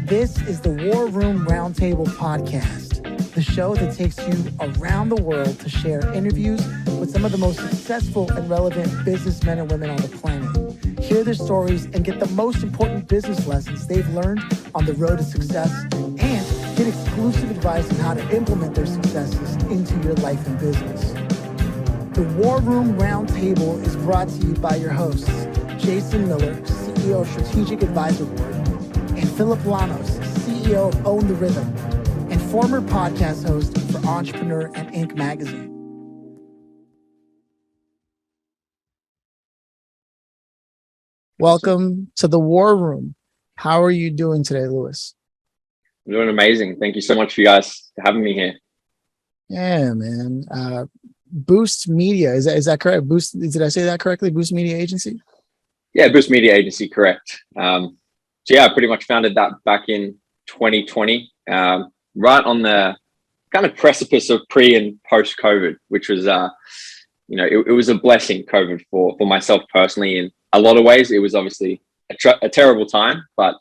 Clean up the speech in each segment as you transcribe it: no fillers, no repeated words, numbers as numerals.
This is the War Room Roundtable podcast, the show that takes you around the world to share interviews with some of the most successful and relevant businessmen and women on the planet. Hear their stories and get the most important business lessons they've learned on the road to success, and get exclusive advice on how to implement their successes into your life and business. The War Room Roundtable is brought to you by your hosts, Jason Miller, CEO of Strategic Advisor Board, and Phillip Lanos, CEO of Own the Rhythm, and former podcast host for Entrepreneur and Inc. magazine. Welcome to the War Room. How are you doing today, Lewis? I'm doing amazing. Thank you so much for you guys for having me here. Yeah, man. Boost Media, is that correct? Boost, did I say that correctly? Boost Media Agency? Yeah, Boost Media Agency, correct. So yeah, I pretty much founded that back in 2020, right on the kind of precipice of pre and post COVID, which was, it was a blessing, COVID, for myself personally. In a lot of ways, it was obviously a terrible time, but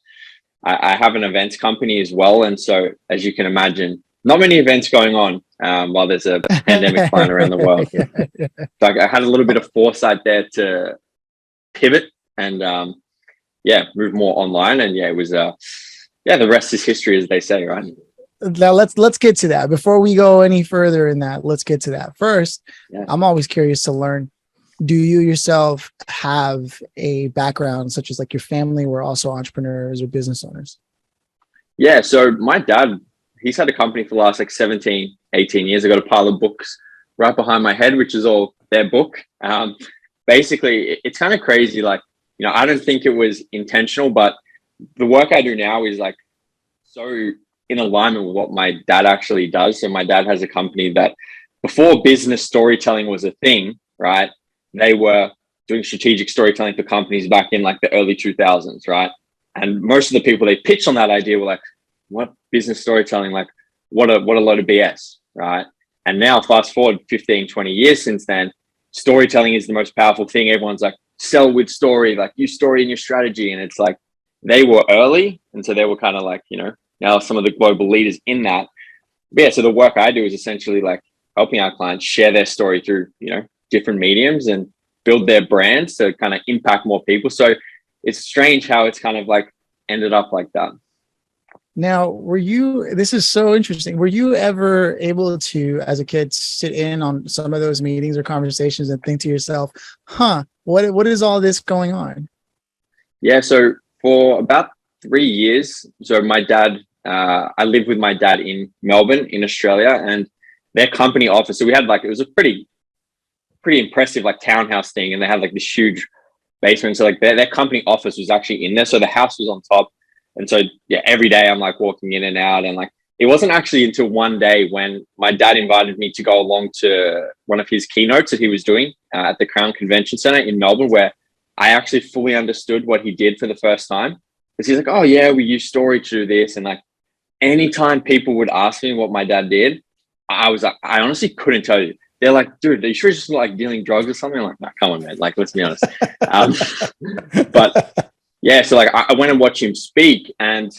I have an events company as well. And so, as you can imagine, not many events going on while there's a pandemic flying around the world. Yeah. So I had a little bit of foresight there to pivot and move more online. And it was the rest is history, as they say, right? Now let's get to that. Before we go any further in that, let's get to that. First, I'm always curious to learn, do you yourself have a background such as like your family were also entrepreneurs or business owners? Yeah, so my dad, he's had a company for the last 17, 18 years. I got a pile of books right behind my head, which is all their book. Basically, it's kind of crazy. Like, I don't think it was intentional, but the work I do now is like so in alignment with what my dad actually does. So my dad has a company that before business storytelling was a thing, right? They were doing strategic storytelling for companies back in like the early 2000s, right? And most of the people they pitched on that idea were like, what business storytelling? Like, what a load of BS, right? And now fast forward 15, 20 years since then, storytelling is the most powerful thing. Everyone's like, sell with story, like use story in your strategy. And it's like, they were early. And so they were kind of like, now some of the global leaders in that. But yeah, so the work I do is essentially like helping our clients share their story through, different mediums and build their brands to kind of impact more people. So it's strange how it's kind of like ended up like that. Now, this is so interesting. Were you ever able to, as a kid, sit in on some of those meetings or conversations and think to yourself, what is all this going on? Yeah, so for about 3 years, so my dad, I lived with my dad in Melbourne in Australia, and their company office, so we had it was a pretty impressive like townhouse thing, and they had like this huge basement. So like their company office was actually in there. So the house was on top. And so, every day I'm like walking in and out, and like, it wasn't actually until one day when my dad invited me to go along to one of his keynotes that he was doing at the Crown Convention Center in Melbourne, where I actually fully understood what he did for the first time. Because he's like, oh yeah, we use story to do this. And like, anytime people would ask me what my dad did, I was like, I honestly couldn't tell you. They're like, dude, are you sure it's just like dealing drugs or something? I'm like, nah, come on, man. Like, let's be honest. But yeah, so like I went and watched him speak, and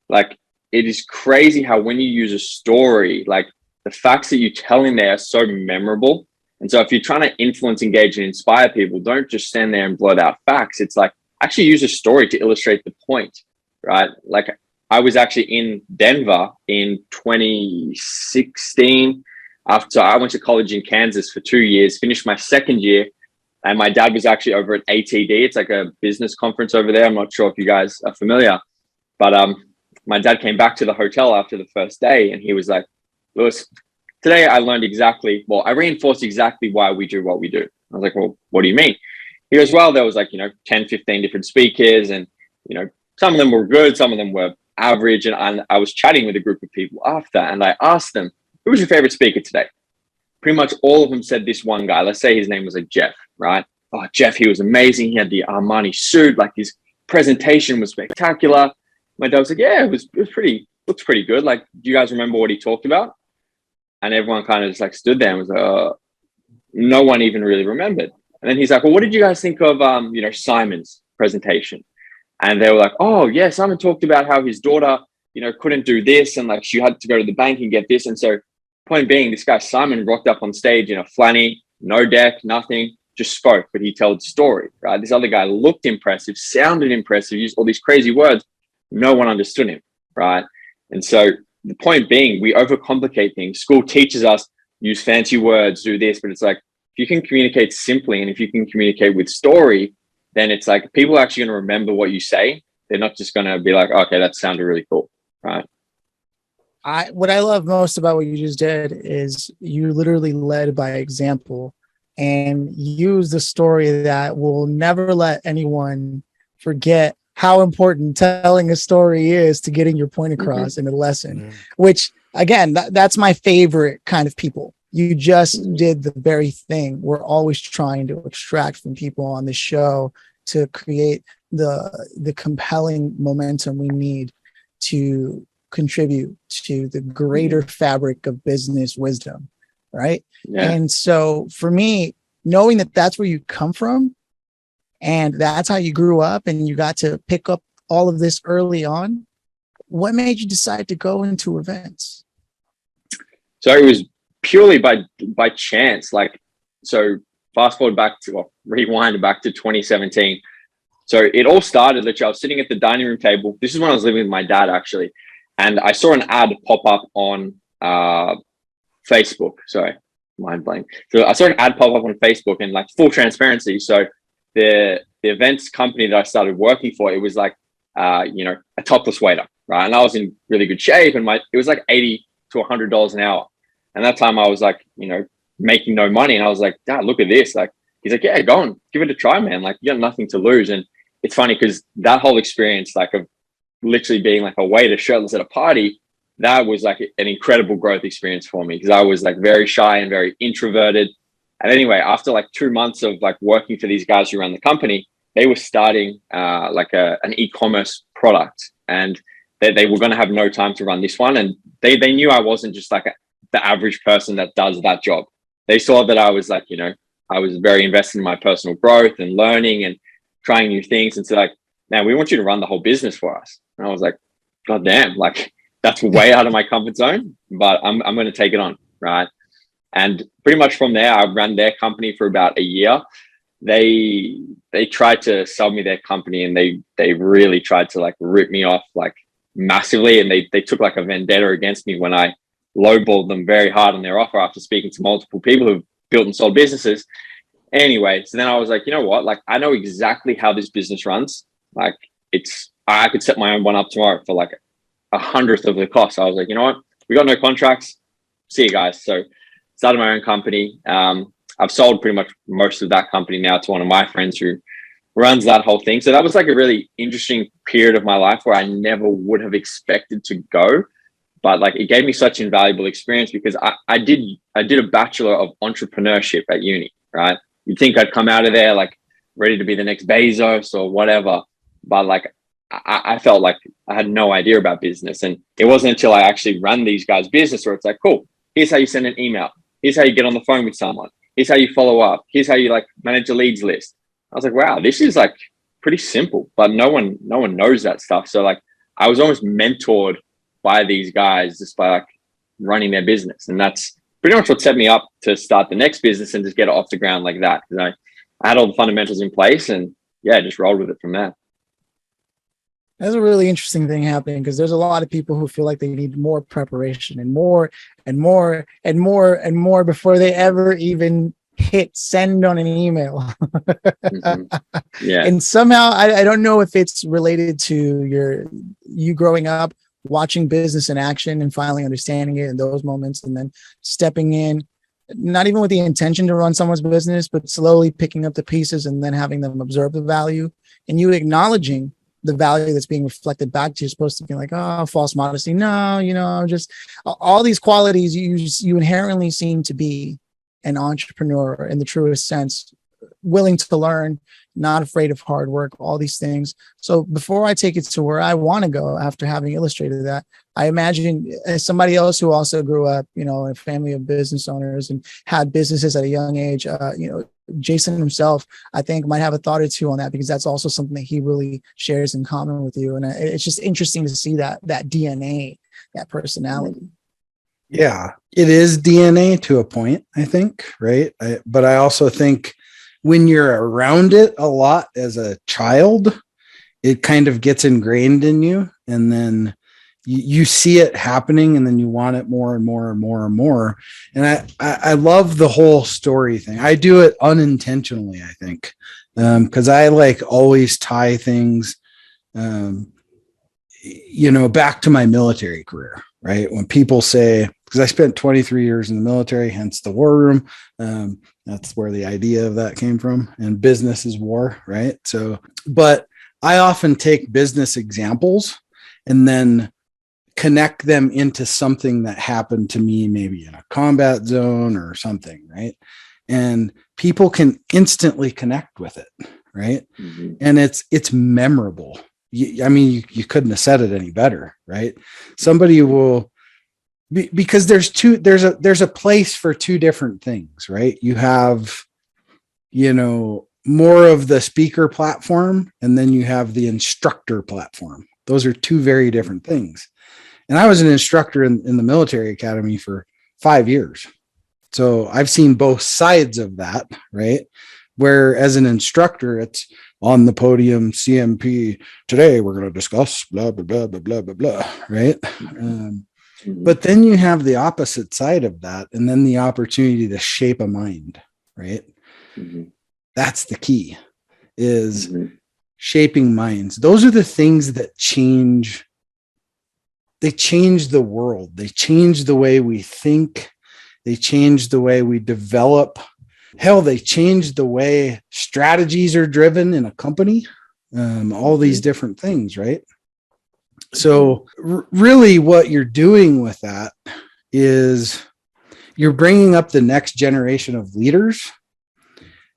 like it is crazy how when you use a story, like the facts that you tell in there are so memorable. And so if you're trying to influence, engage, and inspire people, don't just stand there and blurt out facts. It's like actually use a story to illustrate the point, right? Like I was actually in Denver in 2016 after I went to college in Kansas for 2 years, finished my second year. And my dad was actually over at ATD. It's like a business conference over there. I'm not sure if you guys are familiar, but my dad came back to the hotel after the first day, and he was like, Lewis, today I I reinforced exactly why we do what we do. I was like, well, what do you mean? He goes, well, there was 10, 15 different speakers, and, some of them were good, some of them were average. And I was chatting with a group of people after, and I asked them, who was your favorite speaker today? Pretty much all of them said this one guy. Let's say his name was like Jeff, right? Oh, Jeff, he was amazing. He had the Armani suit. Like his presentation was spectacular. My dad was like, yeah, it looks pretty good. Like, do you guys remember what he talked about? And everyone kind of just like stood there and was like, no one even really remembered. And then he's like, well, what did you guys think of, Simon's presentation? And they were like, oh yeah, Simon talked about how his daughter couldn't do this. And like, she had to go to the bank and get this. And so point being, this guy, Simon, rocked up on stage in a flanny, no deck, nothing, just spoke, but he told the story, right? This other guy looked impressive, sounded impressive, used all these crazy words. No one understood him, right? And so the point being, we overcomplicate things. School teaches us, use fancy words, do this, but it's like, if you can communicate simply and if you can communicate with story, then it's like people are actually going to remember what you say. They're not just going to be like, okay, that sounded really cool, right? What I love most about what you just did is you literally led by example and use the story that will never let anyone forget how important telling a story is to getting your point across in a lesson, which again, that's my favorite kind of people. You just did the very thing we're always trying to extract from people on the show to create the compelling momentum we need to contribute to the greater fabric of business wisdom, right? Yeah. And so for me, knowing that that's where you come from and that's how you grew up and you got to pick up all of this early on, what made you decide to go into events? So it was purely by chance. Like, so fast forward back to, well, rewind back to 2017. So it all started literally, I was sitting at the dining room table. This is when I was living with my dad, actually. And I saw an ad pop up on Facebook. Sorry, mind blank. So I saw an ad pop up on Facebook, and like, full transparency. So the events company that I started working for, it was like, a topless waiter, right? And I was in really good shape, and it was like $80 to $100 an hour. And that time I was like, making no money. And I was like, Dad, look at this. Like, he's like, yeah, go on, give it a try, man. Like, you got nothing to lose. And it's funny because that whole experience, like, of literally being like a waiter shirtless at a party, that was like an incredible growth experience for me, because I was like very shy and very introverted. And anyway, after like 2 months of like working for these guys who ran the company, they were starting an e-commerce product, and they were going to have no time to run this one. And they knew I wasn't just like the average person that does that job. They saw that I was like, I was very invested in my personal growth and learning and trying new things. And so like, man, we want you to run the whole business for us. And I was like, God damn, like, that's way out of my comfort zone, but I'm going to take it on, right? And pretty much from there, I ran their company for about a year. They tried to sell me their company, and they really tried to like rip me off like massively. And they took like a vendetta against me when I lowballed them very hard on their offer after speaking to multiple people who've built and sold businesses. Anyway, so then I was like, you know what? Like, I know exactly how this business runs. Like, I could set my own one up tomorrow for like 100th of the cost. I was like, you know what? We got no contracts. See you guys. So started my own company. I've sold pretty much most of that company now to one of my friends who runs that whole thing. So that was like a really interesting period of my life where I never would have expected to go. But like, it gave me such invaluable experience because I did a Bachelor of Entrepreneurship at uni, right? You'd think I'd come out of there like ready to be the next Bezos or whatever. But like, I felt like I had no idea about business. And it wasn't until I actually ran these guys' business where it's like, cool, here's how you send an email. Here's how you get on the phone with someone. Here's how you follow up. Here's how you like manage a leads list. I was like, wow, this is like pretty simple, but no one knows that stuff. So like, I was almost mentored by these guys just by like running their business. And that's pretty much what set me up to start the next business and just get it off the ground like that. Because I had all the fundamentals in place, and yeah, just rolled with it from there. That's a really interesting thing happening, because there's a lot of people who feel like they need more preparation and more and more and more and more before they ever even hit send on an email. Yeah. And somehow I don't know if it's related to you growing up watching business in action and finally understanding it in those moments, and then stepping in, not even with the intention to run someone's business, but slowly picking up the pieces and then having them observe the value, and you acknowledging the value that's being reflected back to you. Supposed to be like, oh, false modesty. No, just all these qualities you inherently seem to be an entrepreneur in the truest sense, willing to learn, not afraid of hard work, all these things. So before I take it to where I want to go after having illustrated that, I imagine as somebody else who also grew up, in a family of business owners and had businesses at a young age, Jason himself, I think, might have a thought or two on that, because that's also something that he really shares in common with you. And it's just interesting to see that DNA, that personality. Yeah, it is DNA to a point, I think, right? But I also think when you're around it a lot as a child, it kind of gets ingrained in you, and then you see it happening, and then you want it more and more and more and more. And I love the whole story thing. I do it unintentionally, I think, because I like always tie things, back to my military career, right? When people say, because I spent 23 years in the military, hence the war room. That's where the idea of that came from. And business is war, right? So, but I often take business examples and then connect them into something that happened to me, maybe in a combat zone or something, right? And people can instantly connect with it, right? Mm-hmm. And it's memorable. You couldn't have said it any better, right? Somebody will, because there's a place for two different things, right? You have, more of the speaker platform, and then you have the instructor platform. Those are two very different things. And I was an instructor in the military academy for 5 years. So I've seen both sides of that, right? Where as an instructor, it's on the podium, CMP, today we're going to discuss blah, blah, blah, blah, blah, blah, blah, right? But then you have the opposite side of that, and then the opportunity to shape a mind, right? Mm-hmm. That's the key, is shaping minds. Those are the things that change. They change the world. They change the way we think. They change the way we develop. Hell, they change the way strategies are driven in a company. All these different things, right? So really what you're doing with that is you're bringing up the next generation of leaders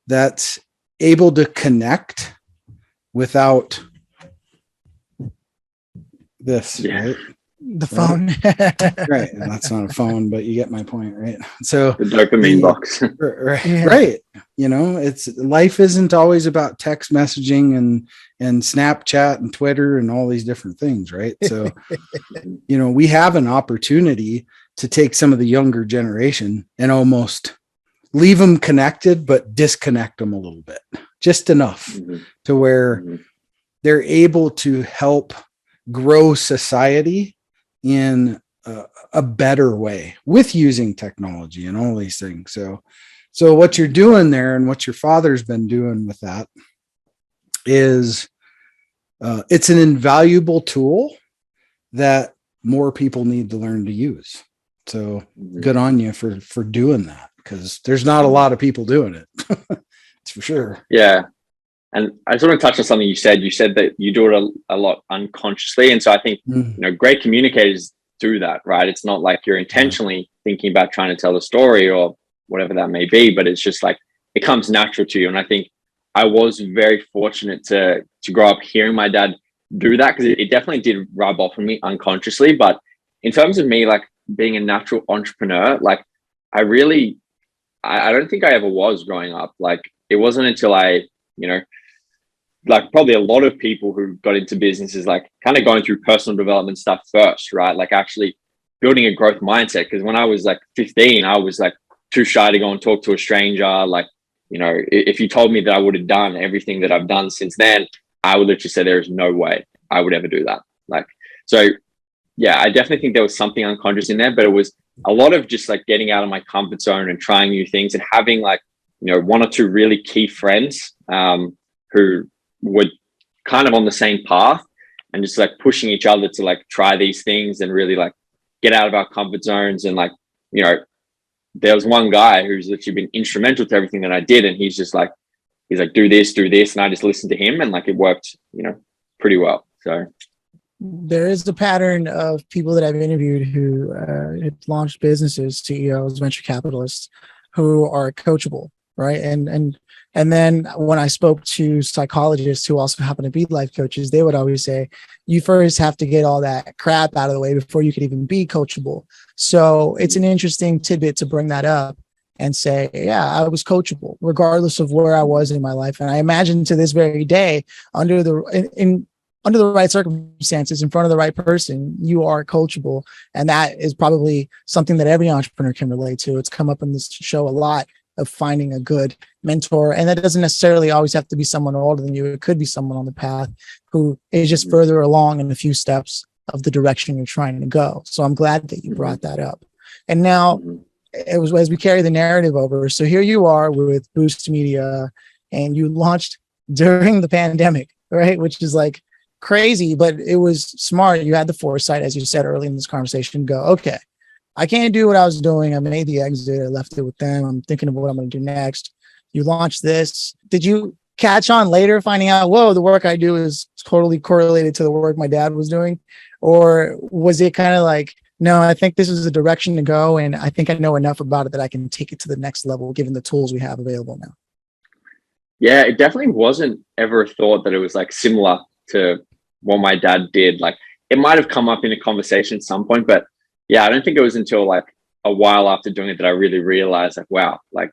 that's able to connect without this, right? The phone. Right. And that's not a phone, but you get my point, right? So the dopamine box. Right. Yeah. Right. It's life isn't always about text messaging and Snapchat and Twitter and all these different things, right? So, we have an opportunity to take some of the younger generation and almost leave them connected, but disconnect them a little bit, just enough to where they're able to help grow society in a better way with using technology and all these things. So what you're doing there, and what your father's been doing with that, is it's an invaluable tool that more people need to learn to use. So good on you for doing that, because there's not a lot of people doing it. It's for sure. Yeah. And I just want to touch on something you said. You said that you do it a lot unconsciously. And so I think, great communicators do that, right? It's not like you're intentionally thinking about trying to tell a story or whatever that may be, but it's just like, it comes natural to you. And I think I was very fortunate to grow up hearing my dad do that, because it definitely did rub off on me unconsciously. But in terms of me, like being a natural entrepreneur, like I don't think I ever was growing up. Like it wasn't until I, like probably a lot of people who got into businesses, like kind of going through personal development stuff first, right? Like actually building a growth mindset. Because when I was like 15, I was like too shy to go and talk to a stranger. Like, if you told me that I would have done everything that I've done since then, I would literally say there is no way I would ever do that. Like, so yeah, I definitely think there was something unconscious in there, but it was a lot of just like getting out of my comfort zone and trying new things, and having like, one or two really key friends who were kind of on the same path, and just like pushing each other to like try these things and really like get out of our comfort zones. And like, there was one guy who's literally been instrumental to everything that I did. And he's like, do this. And I just listened to him, and like, it worked, pretty well. So there is the pattern of people that I've interviewed who have launched businesses, CEOs, venture capitalists, who are coachable, right? And then when I spoke to psychologists who also happen to be life coaches, they would always say, you first have to get all that crap out of the way before you could even be coachable. So it's an interesting tidbit to bring that up. and say, yeah, I was coachable regardless of where I was in my life. And I imagine to this very day, under under the right circumstances, in front of the right person, you are coachable. And that is probably something that every entrepreneur can relate to. It's come up in this show a lot, of finding a good mentor. And that doesn't necessarily always have to be someone older than you. It could be someone on the path who is just further along in a few steps of the direction you're trying to go. So I'm glad that you brought that up. And now it was, as we carry the narrative over. So here you are with Boost Media, and you launched during the pandemic, right? Which is like crazy, but it was smart. You had the foresight, as you said early in this conversation, go, okay, I can't do what I was doing. I made the exit. I left it with them. I'm thinking of what I'm going to do next. You launched this. Did you catch on later, finding out, whoa, the work I do is totally correlated to the work my dad was doing? Or was it kind of like, no, I think this is the direction to go, and I think I know enough about it that I can take it to the next level, given the tools we have available now? Yeah, it definitely wasn't ever a thought that it was like similar to what my dad did. Like, it might have come up in a conversation at some point, but yeah, I don't think it was until like a while after doing it that I really realized, like, wow, like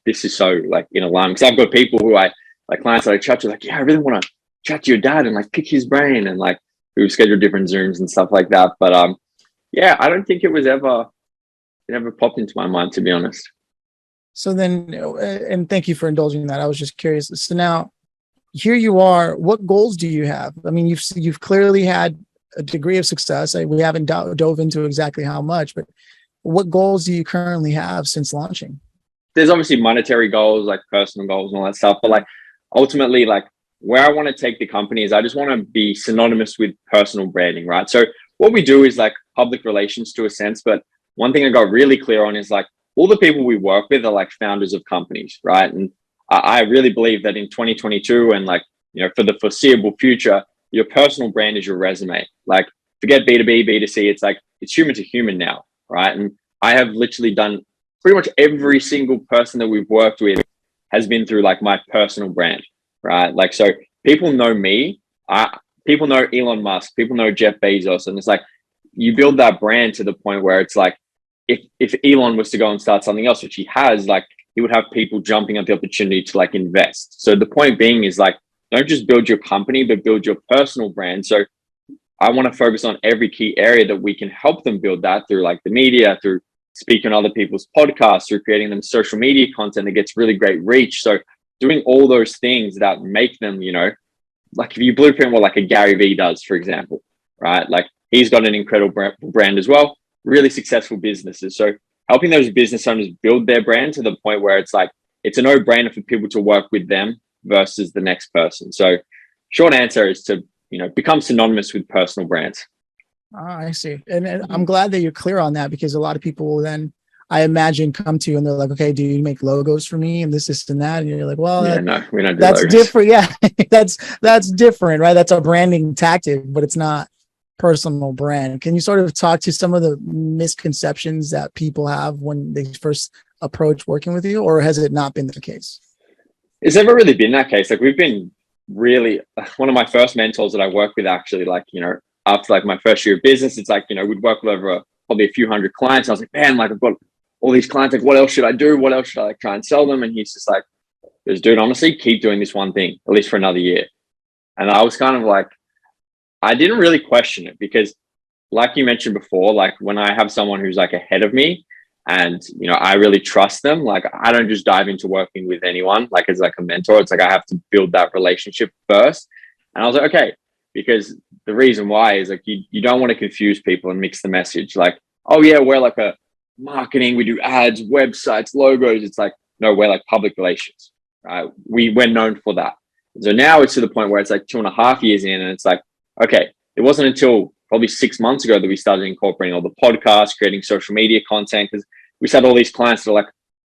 this is so like in alignment. Because I've got people who I like, clients that I chat to, like, yeah, I really want to chat to your dad and like pick his brain, and like we've scheduled different Zooms and stuff like that. But yeah, I don't think it never popped into my mind, to be honest. So then, and thank you for indulging that. I was just curious. So now, here you are. What goals do you have? I mean, you've clearly had a degree of success. We haven't dove into exactly how much, but what goals do you currently have since launching? There's obviously monetary goals, like personal goals and all that stuff, but like ultimately, like where I want to take the company is I just want to be synonymous with personal branding, right? So what we do is like public relations to a sense, but one thing I got really clear on is like all the people we work with are like founders of companies, right? And I really believe that in 2022 and like, you know, for the foreseeable future, your personal brand is your resume. Like, forget B2B, B2C. It's like, it's human to human now, right? And I have literally done pretty much every single person that we've worked with has been through like my personal brand, right? Like, so people know me. People know Elon Musk. People know Jeff Bezos. And it's like, you build that brand to the point where it's like, if Elon was to go and start something else, which he has, like, he would have people jumping at the opportunity to like invest. So the point being is like, don't just build your company, but build your personal brand. So I want to focus on every key area that we can help them build that through like the media, through speaking on other people's podcasts, through creating them social media content that gets really great reach. So doing all those things that make them, you know, like if you blueprint what like a Gary Vee does, for example, right? Like he's got an incredible brand as well, really successful businesses. So helping those business owners build their brand to the point where it's like, it's a no-brainer for people to work with them versus the next person. So short answer is to, you know, become synonymous with personal brands. I see. And I'm glad that you're clear on that, because a lot of people will then, I imagine, come to you and they're like, okay, do you make logos for me and this and that? And you're like, well, yeah, no, we don't do that's logos. different. Yeah, that's different, right? That's a branding tactic, but it's not personal brand. Can you sort of talk to some of the misconceptions that people have when they first approach working with you, or has it not been the case? It's never really been that case. Like we've been really, one of my first mentors that I work with actually, like, you know, after like my first year of business, it's like, you know, we'd work with over probably a few hundred clients. I was like, man, like I've got all these clients, like what else should I do? What else should I like try and sell them? And he's just like, dude, honestly, keep doing this one thing, at least for another year. And I was kind of like, I didn't really question it, because like you mentioned before, like when I have someone who's like ahead of me and, you know, I really trust them, like I don't just dive into working with anyone, like as like a mentor. It's like, I have to build that relationship first. And I was like, okay, because the reason why is like, you don't want to confuse people and mix the message. Like, oh yeah, we're like a marketing, we do ads, websites, logos. It's like, no, we're like public relations, right? We're known for that. So now it's to the point where it's like 2.5 years in, and it's like, okay, it wasn't until probably 6 months ago that we started incorporating all the podcasts, creating social media content, because we had all these clients that are like,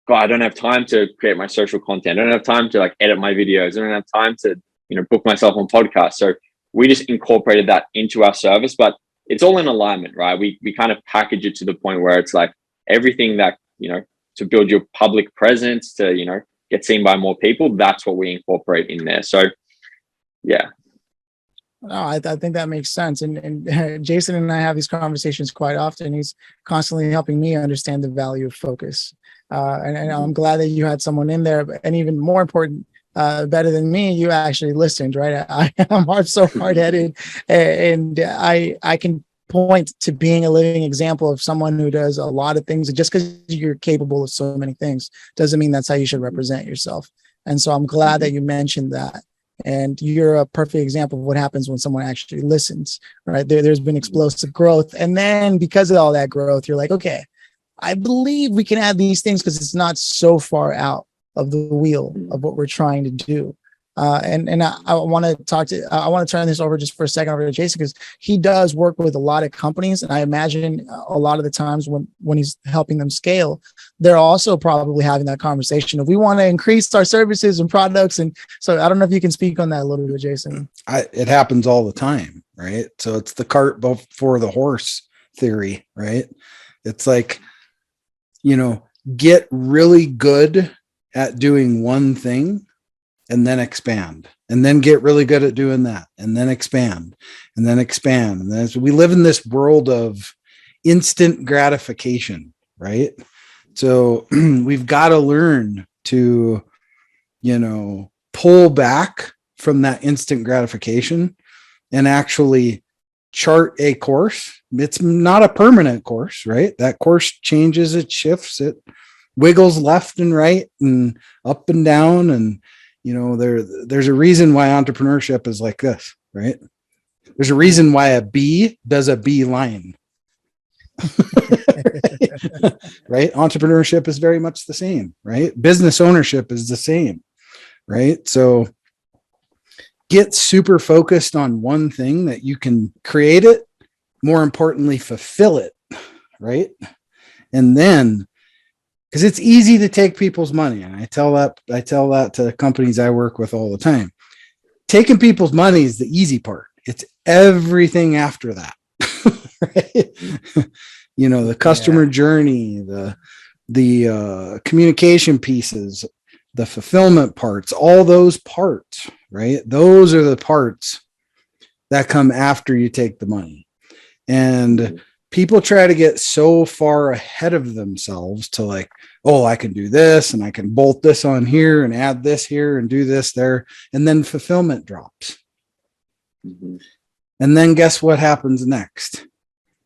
God, I don't have time to create my social content. I don't have time to like edit my videos. I don't have time to, you know, book myself on podcasts. So we just incorporated that into our service, but it's all in alignment, right? We kind of package it to the point where it's like everything that, you know, to build your public presence, to, you know, get seen by more people, that's what we incorporate in there. So yeah. No, I think that makes sense. And Jason and I have these conversations quite often. He's constantly helping me understand the value of focus. And I'm glad that you had someone in there. And even more important, better than me, you actually listened, right? I'm so hard-headed, and I can point to being a living example of someone who does a lot of things. Just because you're capable of so many things doesn't mean that's how you should represent yourself. And so I'm glad that you mentioned that. And you're a perfect example of what happens when someone actually listens, right? There's been explosive growth. And then because of all that growth, you're like, okay, I believe we can add these things because it's not so far out of the wheel of what we're trying to do. And I want to turn this over just for a second over to Jason, because he does work with a lot of companies. And I imagine a lot of the times when he's helping them scale, they're also probably having that conversation of we want to increase our services and products. And so I don't know if you can speak on that a little bit, Jason. It happens all the time, right? So it's the cart before the horse theory, right? It's like, get really good at doing one thing and then expand, and then get really good at doing that, and then expand, and then expand. And then we live in this world of instant gratification, right? So we've got to learn to, pull back from that instant gratification and actually chart a course. It's not a permanent course, right? That course changes, it shifts, it wiggles left and right and up and down. And there's a reason why entrepreneurship is like this, right? There's a reason why a bee does a bee line. Right? Entrepreneurship is very much the same, right? Business ownership is the same, right? So get super focused on one thing that you can create it, more importantly, fulfill it, right? And then, because it's easy to take people's money. And I tell that to companies I work with all the time. Taking people's money is the easy part. It's everything after that. Right? The customer journey, the communication pieces, the fulfillment parts, all those parts, right? Those are the parts that come after you take the money. And people try to get so far ahead of themselves to like, oh, I can do this and I can bolt this on here and add this here and do this there. And then fulfillment drops. Mm-hmm. And then guess what happens next?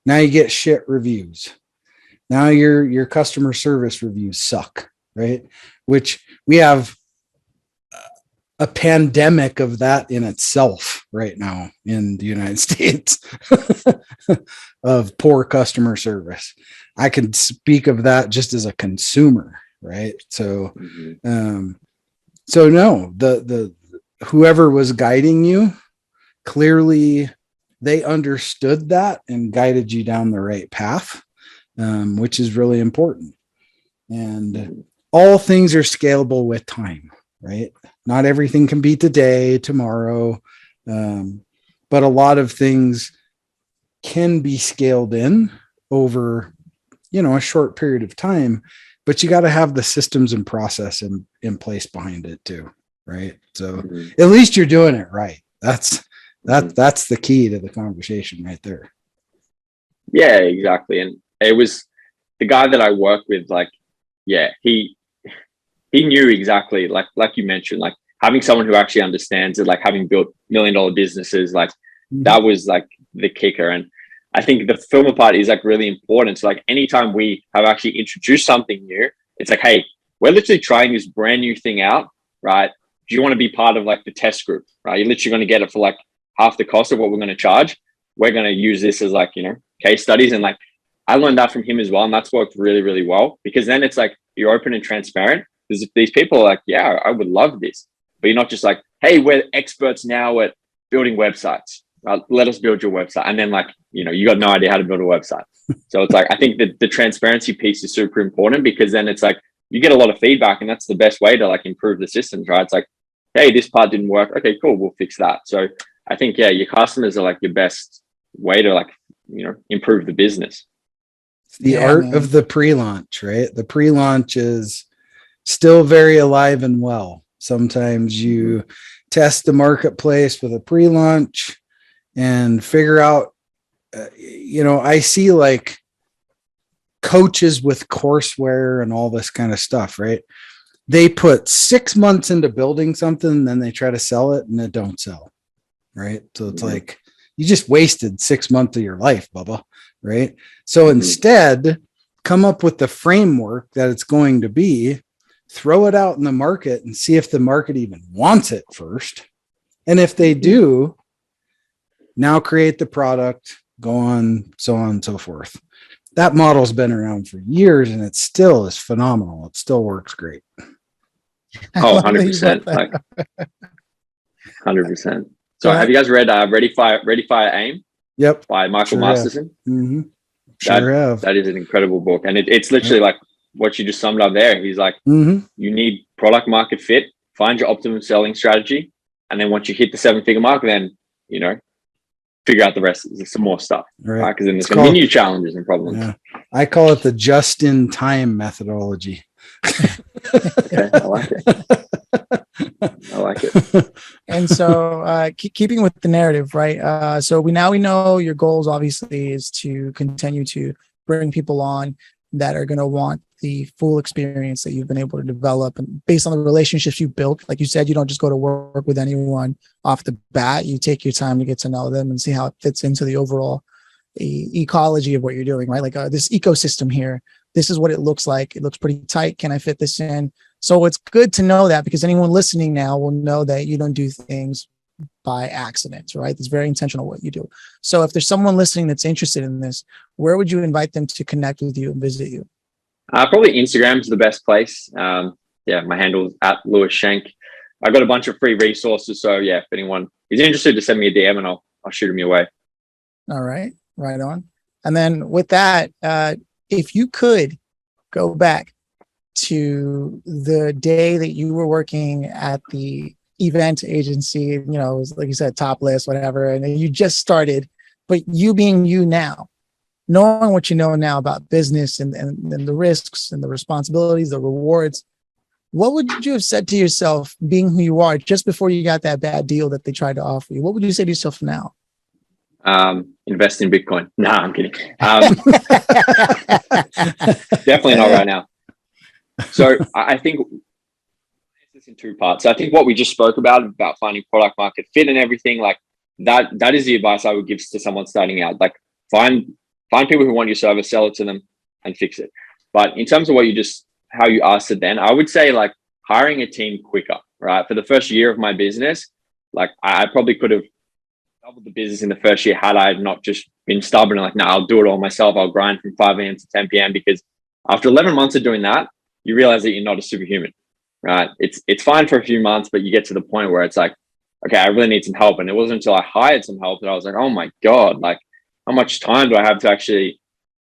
Now you get shit reviews. Now your customer service reviews suck, right? Which we have a pandemic of that in itself right now in the United States of poor customer service. I can speak of that just as a consumer, right? So, so no, the whoever was guiding you, clearly they understood that and guided you down the right path, which is really important. And all things are scalable with time, right? Not everything can be today, tomorrow, but a lot of things can be scaled in over, a short period of time, but you got to have the systems and process in place behind it too, right? So at least you're doing it right. That's the key to the conversation right there. Yeah, exactly. And it was the guy that I work with, like, yeah, he knew exactly, like you mentioned, like having someone who actually understands it, like having built $1 million businesses, like that was like the kicker. And I think the fulfillment part is like really important. So like anytime we have actually introduced something new, it's like, hey, we're literally trying this brand new thing out, right? Do you want to be part of like the test group, right? You're literally going to get it for like half the cost of what we're going to charge. We're going to use this as like, case studies. And like, I learned that from him as well. And that's worked really, really well, because then it's like, you're open and transparent. Because these people are like, yeah, I would love this. But you're not just like, hey, we're experts now at building websites. Let us build your website. And then like, you got no idea how to build a website. So it's like, I think that the transparency piece is super important, because then it's like, you get a lot of feedback, and that's the best way to like improve the systems, right? It's like, hey, this part didn't work. Okay, cool. We'll fix that. So I think, yeah, your customers are like your best way to like, improve the business. It's the art of the pre-launch, right? The pre-launch is still very alive and well. Sometimes you test the marketplace with a pre-launch. and figure out, I see like coaches with courseware and all this kind of stuff, right? They put 6 months into building something, and then they try to sell it and it don't sell. Right. So it's like, you just wasted 6 months of your life, Bubba. Right. So instead, come up with the framework that it's going to be, throw it out in the market and see if the market even wants it first. And if they do, now create the product, go on, so on and so forth. That model's been around for years and it still is phenomenal. It still works great. Oh, 100%. Like 100%. So have you guys read Ready, Fire, Aim? Yep. By Michael Masterson? Mm-hmm. Sure have. That is an incredible book. And it's literally like what you just summed up there. He's like, mm-hmm. You need product market fit, find your optimum selling strategy. And then once you hit the 7-figure mark, then, figure out the rest. There's some more stuff. Right. Because then there's going to be new challenges and problems. Yeah. I call it the just-in-time methodology. Okay, I like it. And so keeping with the narrative, right? So we know your goals obviously is to continue to bring people on that are going to want the full experience that you've been able to develop, and based on the relationships you built. Like you said, you don't just go to work with anyone off the bat. You take your time to get to know them and see how it fits into the overall ecology of what you're doing, right? Like this ecosystem here, this is what it looks like. It looks pretty tight. Can I fit this in? So it's good to know that, because anyone listening now will know that you don't do things by accident, right? It's very intentional what you do. So if there's someone listening that's interested in this, where would you invite them to connect with you and visit you? Probably Instagram is the best place. My handle is @Lewis Schenk. I've got a bunch of free resources. So if anyone is interested, to send me a DM and I'll shoot them your way. All right. Right on. And then with that, if you could go back to the day that you were working at the event agency, it was, like you said, top list, whatever, and you just started, but you being you now, knowing what you know now about business and the risks and the responsibilities, the rewards, what would you have said to yourself being who you are just before you got that bad deal that they tried to offer you? What would you say to yourself now? Invest in Bitcoin. No, I'm kidding. Definitely not right now. So I think it's in two parts. So I think what we just spoke about finding product market fit and everything like that is the advice I would give to someone starting out. Like find people who want your service, sell it to them and fix it. But in terms of how you asked it then, I would say like hiring a team quicker, right? For the first year of my business, like I probably could have doubled the business in the first year had I not just been stubborn and like, no, I'll do it all myself. I'll grind from 5 a.m. to 10 p.m. because after 11 months of doing that, you realize that you're not a superhuman, right? It's fine for a few months, but you get to the point where it's like, okay, I really need some help. And it wasn't until I hired some help that I was like, oh my God, like how much time do I have to actually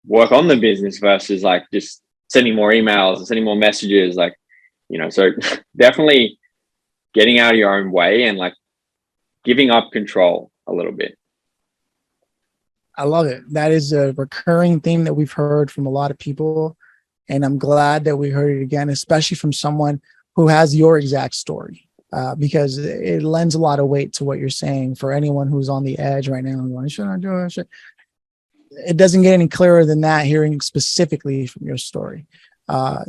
work on the business versus like just sending more emails and sending more messages, like, so definitely getting out of your own way and like giving up control a little bit. I love it. That is a recurring theme that we've heard from a lot of people. And I'm glad that we heard it again, especially from someone who has your exact story, because it lends a lot of weight to what you're saying for anyone who's on the edge right now. Going, should I do it? It doesn't get any clearer than that, hearing specifically from your story.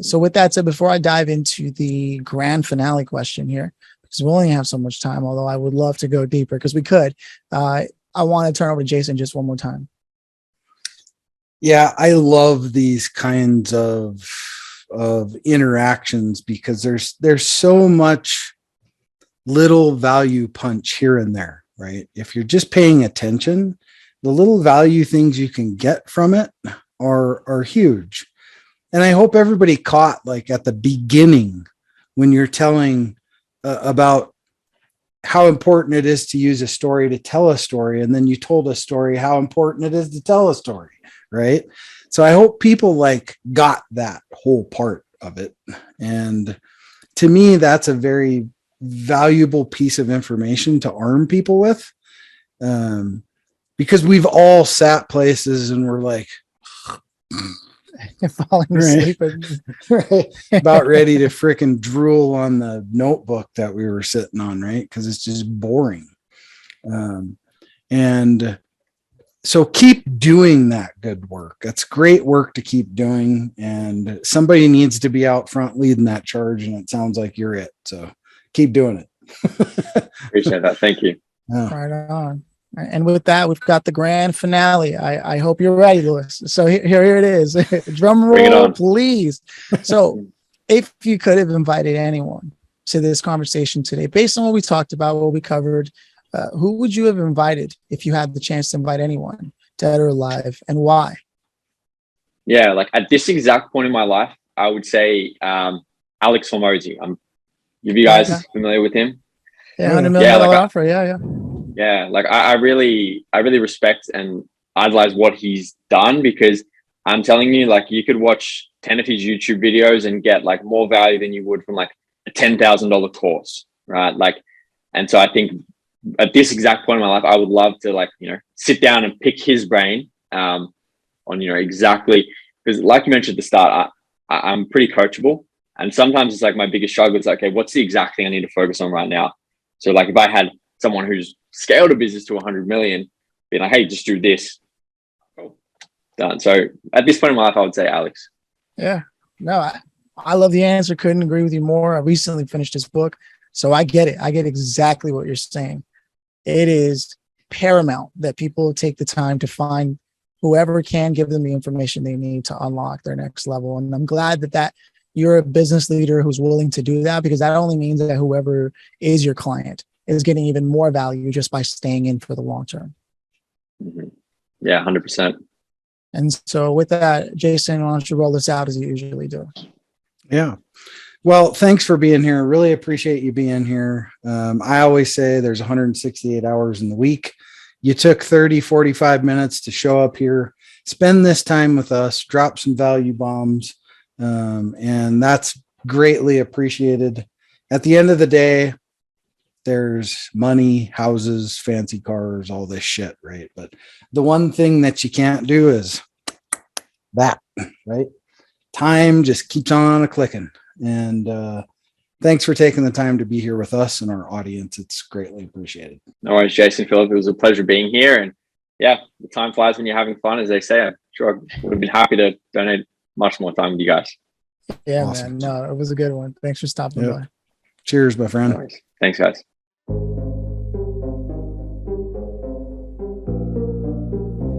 So with that said, before I dive into the grand finale question here, because we only have so much time, although I would love to go deeper because we could, I want to turn over to Jason just one more time. Yeah, I love these kinds of interactions because there's so much little value punch here and there, right? If you're just paying attention, the little value things you can get from it are huge. And I hope everybody caught like at the beginning when you're telling about how important it is to use a story to tell a story. And then you told a story, how important it is to tell a story. Right. So I hope people like got that whole part of it. And to me, that's a very valuable piece of information to arm people with. Because we've all sat places and we're like, falling asleep, right, about ready to freaking drool on the notebook that we were sitting on, right? Because it's just boring. And And so keep doing that good work. That's great work to keep doing. And somebody needs to be out front leading that charge. And it sounds like you're it. So keep doing it. Appreciate that. Thank you. Yeah. Right on. And with that, we've got the grand finale. I hope you're ready, Lewis. So here it is. Drum Bring it roll, on. please. So if you could have invited anyone to this conversation today, based on what we talked about, what we covered, who would you have invited if you had the chance to invite anyone, dead or alive, and why? Yeah, like at this exact point in my life, I would say Alex Hormozy. You guys familiar with him? Yeah, $100 million offer. Yeah. Yeah, like I really respect and idolize what he's done, because I'm telling you, like, you could watch 10 of his YouTube videos and get like more value than you would from like a $10,000 course, right? Like, and so I think at this exact point in my life, I would love to, like, sit down and pick his brain on, exactly, because like you mentioned at the start, I'm pretty coachable, and sometimes it's like my biggest struggle is like, okay, what's the exact thing I need to focus on right now? So like if I had someone who's scaled a business to 100 million, being like, hey, just do this. Cool. Done. So at this point in my life, I would say Alex. Yeah. No, I love the answer. Couldn't agree with you more. I recently finished his book, so I get it. I get exactly what you're saying. It is paramount that people take the time to find whoever can give them the information they need to unlock their next level. And I'm glad that you're a business leader who's willing to do that, because that only means that whoever is your client is getting even more value just by staying in for the long term. Mm-hmm. Yeah, 100%. And so with that, Jason, why don't you roll this out as you usually do? Yeah. Well, thanks for being here. Really appreciate you being here. I always say there's 168 hours in the week. You took 30, 45 minutes to show up here, spend this time with us, drop some value bombs. And that's greatly appreciated. At the end of the day, there's money, houses, fancy cars, all this shit, right? But the one thing that you can't do is that, right? Time just keeps on a clicking. And thanks for taking the time to be here with us and our audience. It's greatly appreciated. No worries, Jason, Phillip. It was a pleasure being here. And yeah, the time flies when you're having fun, as they say. I'm sure I would have been happy to donate much more time with you guys. Yeah, Awesome. man. No, it was a good one. Thanks for stopping by. Cheers, my friend. No worries. Thanks, guys.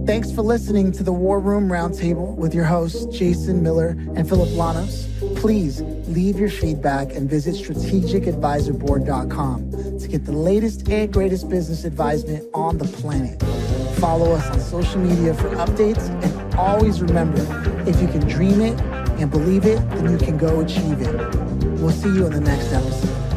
Thanks for listening to the War Room Roundtable with your hosts, Jason Miller and Phillip Lanos. Please leave your feedback and visit strategicadvisorboard.com to get the latest and greatest business advisement on the planet. Follow us on social media for updates, and always remember, if you can dream it and believe it, then you can go achieve it. We'll see you in the next episode.